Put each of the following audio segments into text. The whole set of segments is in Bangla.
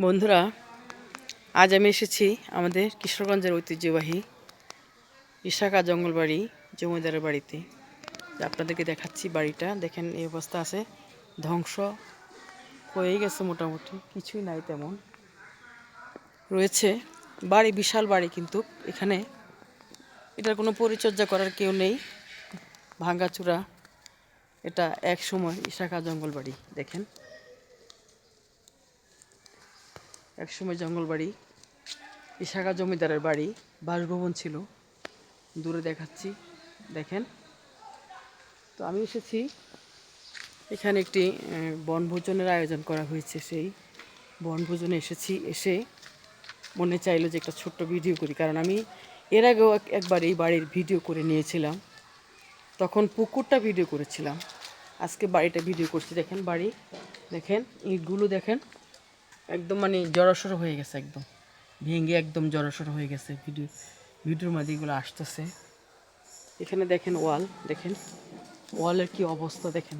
বন্ধুরা, আজ আমি এসেছি আমাদের কিশোরগঞ্জের ঐতিহ্যবাহী ইশাকা জঙ্গলবাড়ি জমিদারের বাড়িতে। আপনাদেরকে দেখাচ্ছি বাড়িটা। দেখেন এই অবস্থা আছে, ধ্বংস হয়ে গেছে, মোটামুটি কিছুই নাই তেমন রয়েছে। বাড়ি বিশাল বাড়ি, কিন্তু এখানে এটার কোনো পরিচর্যা করার কেউ নেই, ভাঙ্গাচুরা। এটা এক সময় ইশাকা জঙ্গলবাড়ি, দেখেন একসময় জঙ্গলবাড়ি, ইশাকা জমিদারের বাড়ি, বাসভবন ছিল। দূরে দেখাচ্ছি, দেখেন। তো আমি এসেছি এখানে, একটি বনভোজনের আয়োজন করা হয়েছে। সেই বনভোজনে এসেছি, এসে মনে চাইলো যে একটা ছোট্ট ভিডিও করি, কারণ আমি এর আগেও একবার এই বাড়ির ভিডিও করে নিয়েছিলাম, তখন পুকুরটা ভিডিও করেছিলাম। আজকে বাড়িটা ভিডিও করছি। দেখেন বাড়ি, দেখেন ইটগুলো, দেখেন একদম মানে জড়সড় হয়ে গেছে, একদম ভেঙে একদম জড়সড় হয়ে গেছে। ভিডিওর মধ্যে এগুলো আসতেছে। এখানে দেখেন ওয়াল, দেখেন ওয়ালের কি অবস্থা দেখেন।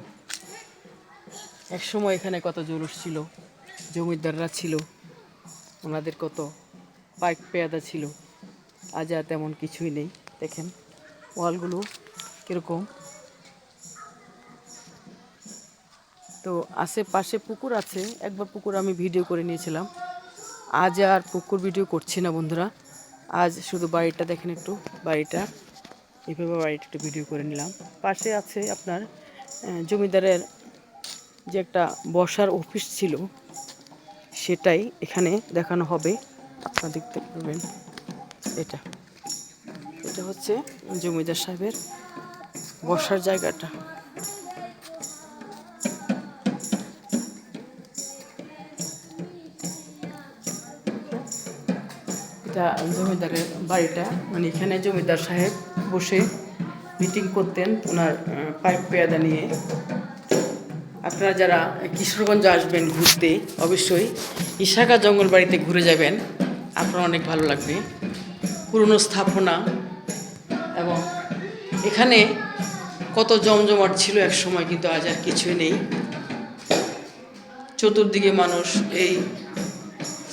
এক সময় এখানে কত জুলুস ছিল, জমিদাররা ছিল, ওনাদের কত পাইক পেয়াদা ছিল। আজ আর তেমন কিছুই নেই। দেখেন ওয়ালগুলো কীরকম। তো আশেপাশে পুকুর আছে, একবার পুকুর আমি ভিডিও করে নিয়েছিলাম। আজ আর পুকুর ভিডিও করছি না বন্ধুরা, আজ শুধু বাড়িটা দেখেন একটু। বাড়িটা এইভাবে বাড়িটা একটু ভিডিও করে নিলাম। পাশে আছে আপনার জমিদারের যে একটা বসার অফিস ছিল, সেটাই এখানে দেখানো হবে। আপনারা দেখতে পাবেন, এটা এটা হচ্ছে জমিদার সাহেবের বসার জায়গাটা। এটা জমিদারের বাড়িটা, মানে এখানে জমিদার সাহেব বসে মিটিং করতেন ওনার পাইপ পেয়াদা নিয়ে। আপনারা যারা কিশোরগঞ্জ আসবেন ঘুরতে, অবশ্যই ইশাকা জঙ্গলবাড়িতে ঘুরে যাবেন, আপনার অনেক ভালো লাগবে। পুরনো স্থাপনা, এবং এখানে কত জমজমাট ছিল এক সময়, কিন্তু আজ আর কিছুই নেই। চতুর্দিকে মানুষ এই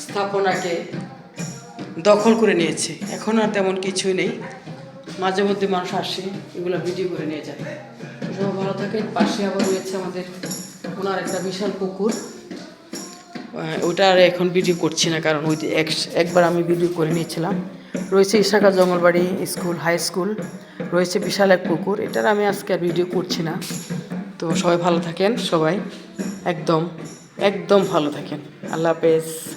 স্থাপনাকে দখল করে নিয়েছে, এখন আর তেমন কিছুই নেই। মাঝে মধ্যে মানুষ আসে, এগুলো ভিডিও করে নিয়ে যায়। সবাই ভালো থাকে। পাশে আবার রয়েছে আমাদের ওনার একটা বিশাল পুকুর, ওটা আর এখন ভিডিও করছি না, কারণ ওই একবার আমি ভিডিও করে নিয়েছিলাম। রয়েছে Ishaka Jangalbari school, high school, রয়েছে বিশাল এক পুকুর, এটার আমি আজকে আর ভিডিও করছি না। তো সবাই ভালো থাকেন, সবাই একদম একদম ভালো থাকেন। আল্লাহ হাফেজ।